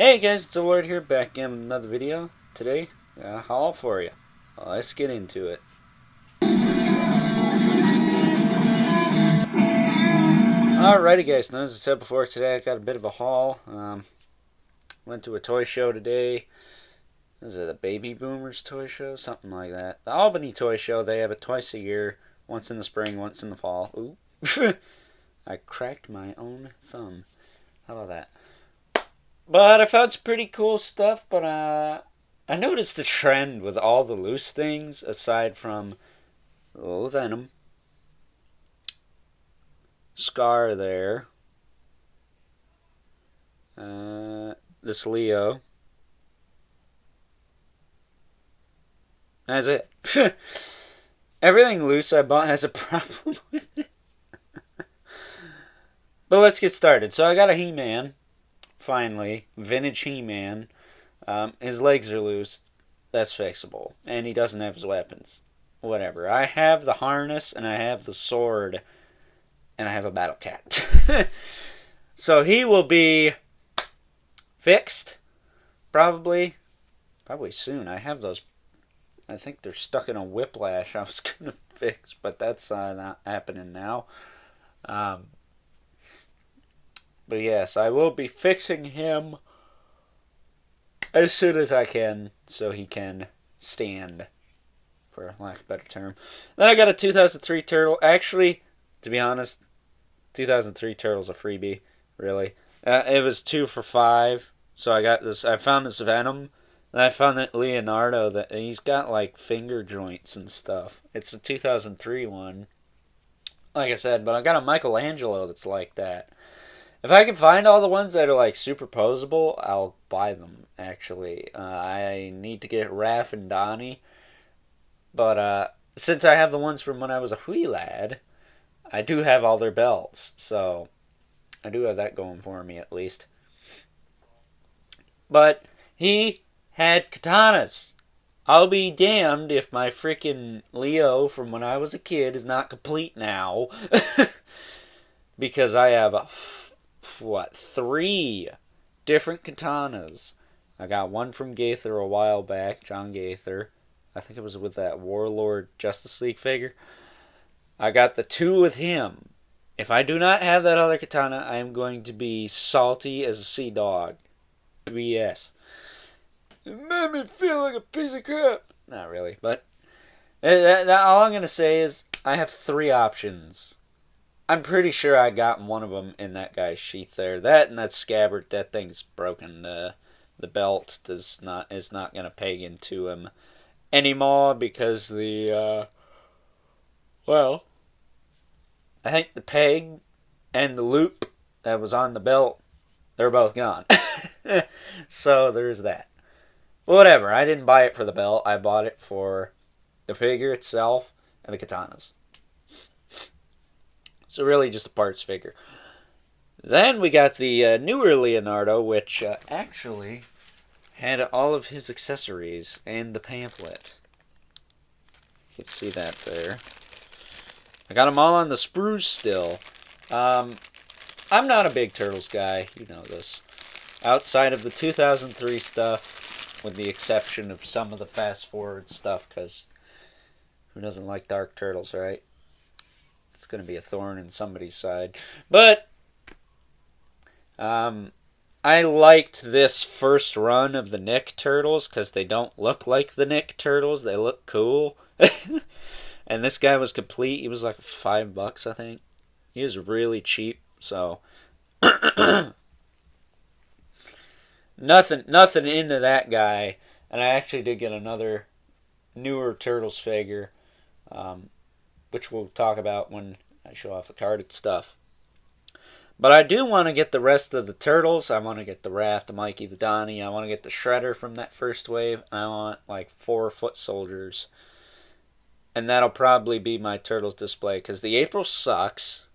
Hey guys, it's the Lord here, back in another video. Today, got a haul for you. Let's get into it. Alrighty guys, now as I said before, today I got a bit of a haul. Went to a toy show today. Is it a Baby Boomers toy show? Something like that. The Albany Toy Show, they have it twice a year. Once in the spring, once in the fall. Ooh. I cracked my own thumb. How about that? But I found some pretty cool stuff, but I noticed a trend with all the loose things, aside from little Venom, Scar there, this Leo. That's it. Everything loose I bought has a problem with it. But let's get started. So I got a He-Man. Finally, vintage He-Man. His legs are loose. That's fixable. And he doesn't have his weapons. Whatever. I have the harness, and I have the sword, and I have a battle cat. So he will be fixed. Probably soon. I have those. I think they're stuck in a whiplash I was going to fix, but that's not happening now. But yes, I will be fixing him as soon as I can, so he can stand, for lack of a better term. Then I got a 2003 Turtle. Actually, to be honest, 2003 Turtle's a freebie, really. It was 2 for $5, so I got this. I found this Venom, and I found that Leonardo, that he's got like finger joints and stuff. It's a 2003 one, like I said, but I got a Michelangelo that's like that. If I can find all the ones that are like superposable, I'll buy them, actually. I need to get Raph and Donnie. But since I have the ones from when I was a wee lad, I do have all their belts. So I do have that going for me, at least. But he had katanas. I'll be damned if my freaking Leo from when I was a kid is not complete now. Because I have a 3 different katanas. I got one from Gaither a while back, John Gaither. I think it was with that Warlord Justice League figure. I got the 2 with him. If I do not have that other katana, I am going to be salty as a sea dog. BS. It made me feel like a piece of crap. Not really, but all I'm going to say is I have 3 options. I'm pretty sure I got one of them in that guy's sheath there. That and that scabbard, that thing's broken. The belt is not going to peg into him anymore because I think the peg and the loop that was on the belt, they're both gone. So there's that. Whatever, I didn't buy it for the belt. I bought it for the figure itself and the katanas. So really just a parts figure. Then we got the newer Leonardo, which actually had all of his accessories and the pamphlet. You can see that there. I got them all on the sprues still. I'm not a big Turtles guy. You know this. Outside of the 2003 stuff, with the exception of some of the fast forward stuff, because who doesn't like Dark Turtles, right? It's going to be a thorn in somebody's side. But I liked this first run of the Nick Turtles because they don't look like the Nick Turtles. They look cool. And this guy was complete. He was like $5, I think. He was really cheap. So nothing into that guy. And I actually did get another newer Turtles figure. Which we'll talk about when I show off the carded stuff. But I do want to get the rest of the Turtles. I want to get the Raph, the Mikey, the Donnie. I want to get the Shredder from that first wave. I want like 4 foot soldiers. And that'll probably be my Turtles display. Because the April sucks.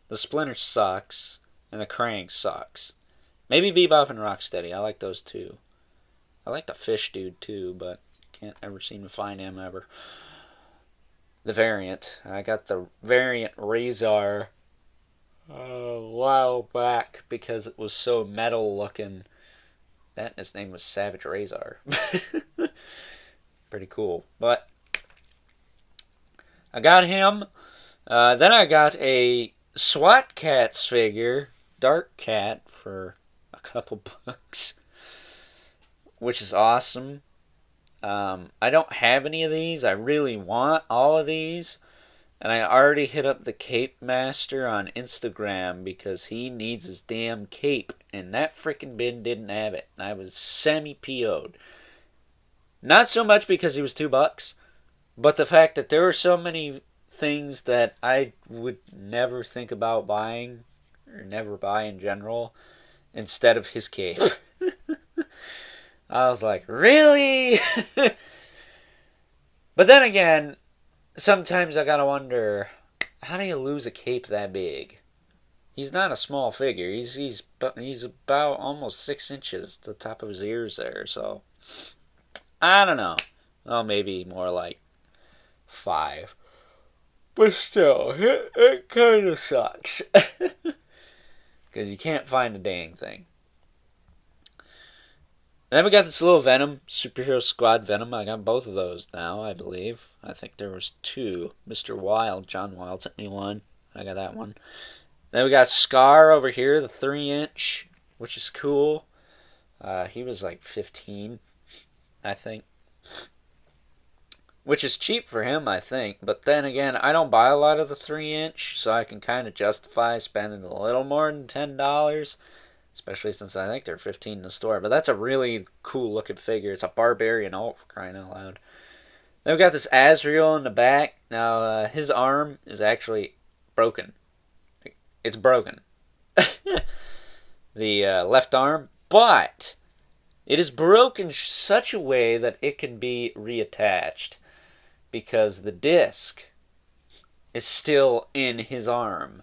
The Splinter sucks. And the Krang sucks. Maybe Bebop and Rocksteady. I like those too. I like the Fish Dude too. But can't ever seem to find him ever. The variant. I got the variant Razor a while back because it was so metal looking. That and his name was Savage Razor. Pretty cool. But I got him. Then I got a SWAT Cats figure, Dark Cat, for a couple bucks, which is awesome. I don't have any of these. I really want all of these. And I already hit up the Cape Master on Instagram because he needs his damn cape. And that freaking bin didn't have it. And I was semi-PO'd. Not so much because he was $2, but the fact that there were so many things that I would never think about buying, or never buy in general, instead of his cape. I was like, really? But then again, sometimes I gotta wonder, how do you lose a cape that big? He's not a small figure. He's about almost 6 inches to the top of his ears there. So I don't know. Well, maybe more like 5. But still, it kind of sucks. Because you can't find a dang thing. Then we got this little Venom, Superhero Squad Venom. I got both of those now, I believe. I think there was 2. Mr. Wild, John Wild sent me one. I got that one. Then we got Scar over here, the 3-inch, which is cool. He was like 15, I think. Which is cheap for him, I think. But then again, I don't buy a lot of the 3-inch, so I can kind of justify spending a little more than $10. Especially since I think they're $15 in the store. But that's a really cool looking figure. It's a Barbarian Alt, for crying out loud. Then we got this Azrael in the back. Now, his arm is actually broken. It's broken. The left arm. But it is broken such a way that it can be reattached. Because the disc is still in his arm.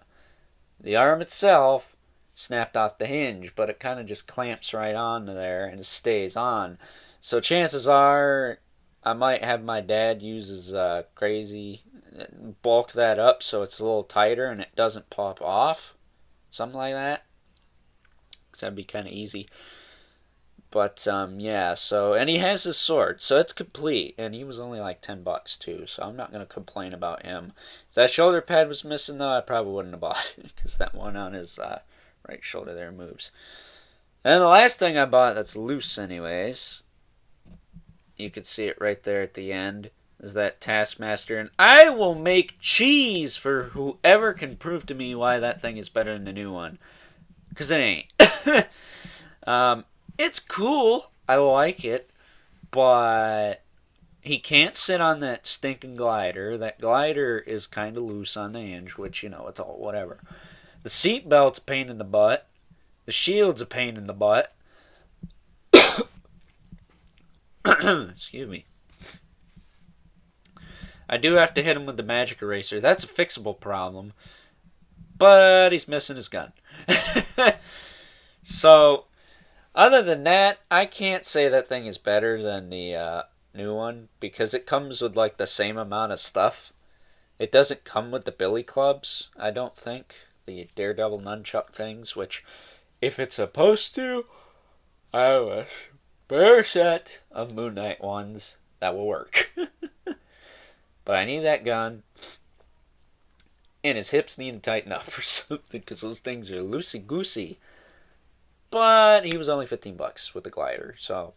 The arm itself snapped off the hinge, but it kind of just clamps right on there and it stays on. So chances are I might have my dad use his crazy, bulk that up so it's a little tighter and it doesn't pop off. Something like that. Because that'd be kind of easy. But, yeah, so, and he has his sword, so it's complete, and he was only like $10 too, so I'm not going to complain about him. If that shoulder pad was missing, though, I probably wouldn't have bought it, because that one on his right shoulder there moves. And the last thing I bought that's loose anyways, you can see it right there at the end, is that Taskmaster, and I will make cheese for whoever can prove to me why that thing is better than the new one, because it ain't. It's cool. I like it. But he can't sit on that stinking glider. That glider is kind of loose on the hinge, which, you know, it's all whatever. The seatbelt's a pain in the butt. The shield's a pain in the butt. Excuse me. I do have to hit him with the magic eraser. That's a fixable problem. But he's missing his gun. So, other than that, I can't say that thing is better than the new one because it comes with like the same amount of stuff. It doesn't come with the billy clubs, I don't think. The Daredevil nunchuck things, which if it's supposed to, I have a spare set of Moon Knight ones that will work. But I need that gun. And his hips need to tighten up or something because those things are loosey-goosey. But he was only $15 with the glider, so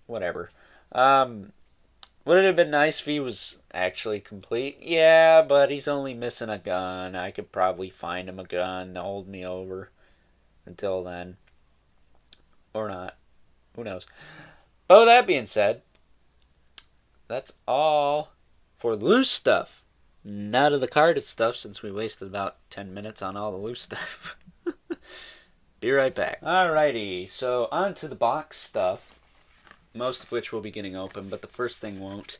whatever. Would it have been nice if he was actually complete? Yeah, but he's only missing a gun. I could probably find him a gun to hold me over until then. Or not. Who knows? But with that being said, that's all for loose stuff. None of the carded stuff since we wasted about 10 minutes on all the loose stuff. Be right back. Alrighty, so on to the box stuff, most of which we'll be getting open, but the first thing won't.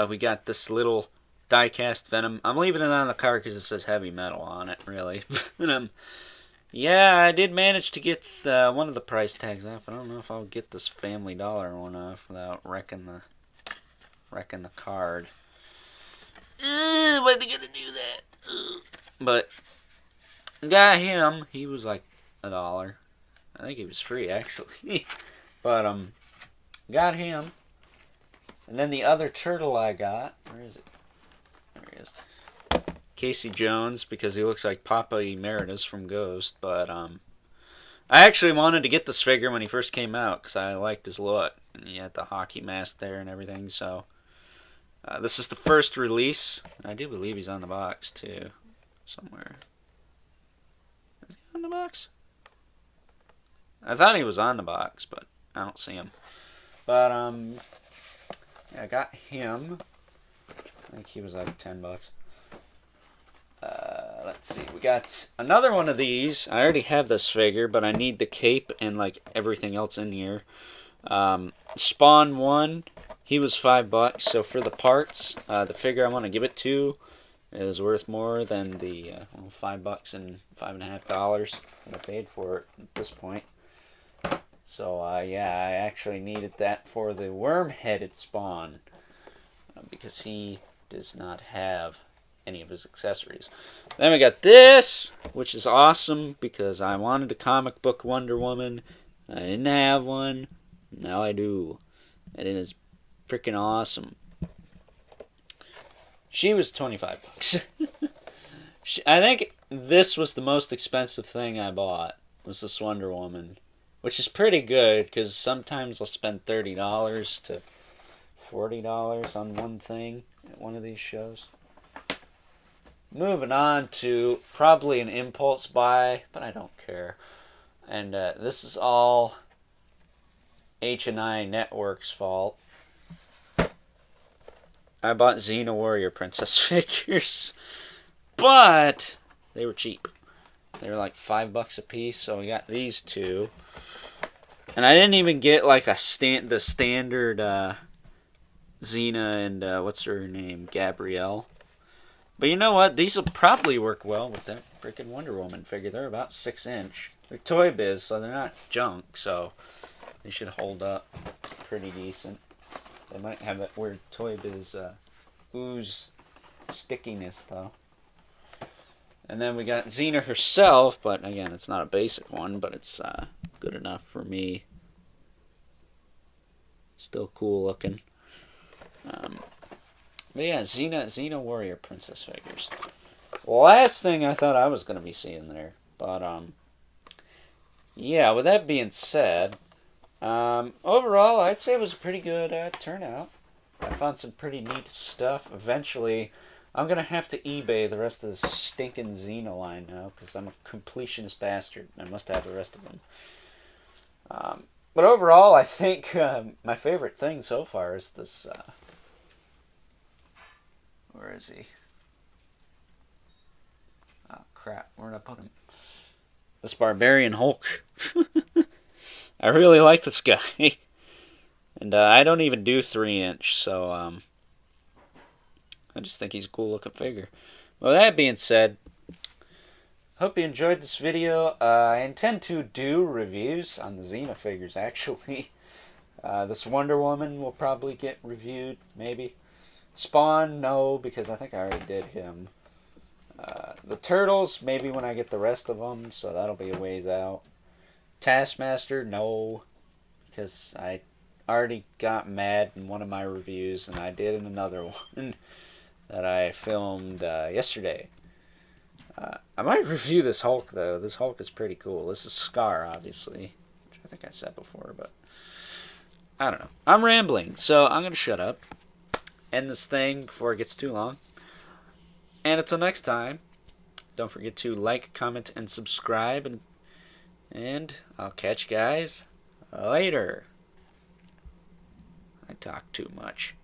We got this little die-cast Venom. I'm leaving it on the card because it says heavy metal on it, really. Yeah, I did manage to get one of the price tags off. I don't know if I'll get this Family Dollar one off without wrecking the card. Why'd they gotta do that? But got him. He was like $1. I think he was free, actually. But, got him. And then the other turtle I got, where is it? There he is. Casey Jones, because he looks like Papa Emeritus from Ghost. But, I actually wanted to get this figure when he first came out, because I liked his look. And he had the hockey mask there and everything, so... this is the first release. I do believe he's on the box, too. Somewhere. Is he on the box? I thought he was on the box, but I don't see him. But, yeah, I got him. I think he was like $10. Let's see. We got another one of these. I already have this figure, but I need the cape and, like, everything else in here. Spawn 1. He was $5, so for the parts, the figure I want to give it to is worth more than the $5 and $5.50 that I paid for it at this point. So yeah, I actually needed that for the worm-headed Spawn because he does not have any of his accessories. Then we got this, which is awesome because I wanted a comic book Wonder Woman. I didn't have one. Now I do, and it is freaking awesome. She was $25. I think this was the most expensive thing I bought, was this Wonder Woman, which is pretty good because sometimes I'll spend $30 to $40 on one thing at one of these shows. Moving on to probably an impulse buy, but I don't care. And this is all H&I Network's fault. I bought Xena Warrior Princess figures, but they were cheap. They were like $5 a piece, so we got these two. And I didn't even get like the standard Xena and what's her name, Gabrielle. But you know what? These will probably work well with that freaking Wonder Woman figure. They're about 6-inch. They're Toy Biz, so they're not junk, so they should hold up pretty decent. They might have that weird Toy Biz ooze stickiness, though. And then we got Xena herself, but again, it's not a basic one, but it's good enough for me. Still cool looking. But yeah, Xena Warrior Princess figures. Last thing I thought I was going to be seeing there. But, yeah, with that being said, overall, I'd say it was a pretty good turnout. I found some pretty neat stuff. Eventually, I'm going to have to eBay the rest of the stinking Xena line now, because I'm a completionist bastard. I must have the rest of them. But overall, I think my favorite thing so far is this... where is he? Oh, crap. Where did I put him? This Barbarian Hulk. I really like this guy. And I don't even do 3-inch, so I just think he's a cool looking figure. Well, that being said, hope you enjoyed this video. I intend to do reviews on the Xena figures, actually. This Wonder Woman will probably get reviewed, maybe. Spawn, no, because I think I already did him. The Turtles, maybe when I get the rest of them, so that'll be a ways out. Taskmaster, no, because I already got mad in one of my reviews, and I did in another one that I filmed yesterday. I might review this Hulk, though. This Hulk is pretty cool. This is Scar, obviously, which I think I said before, but I don't know. I'm rambling, so I'm going to shut up. End this thing before it gets too long. And until next time, don't forget to like, comment, and subscribe. And I'll catch you guys later. I talk too much.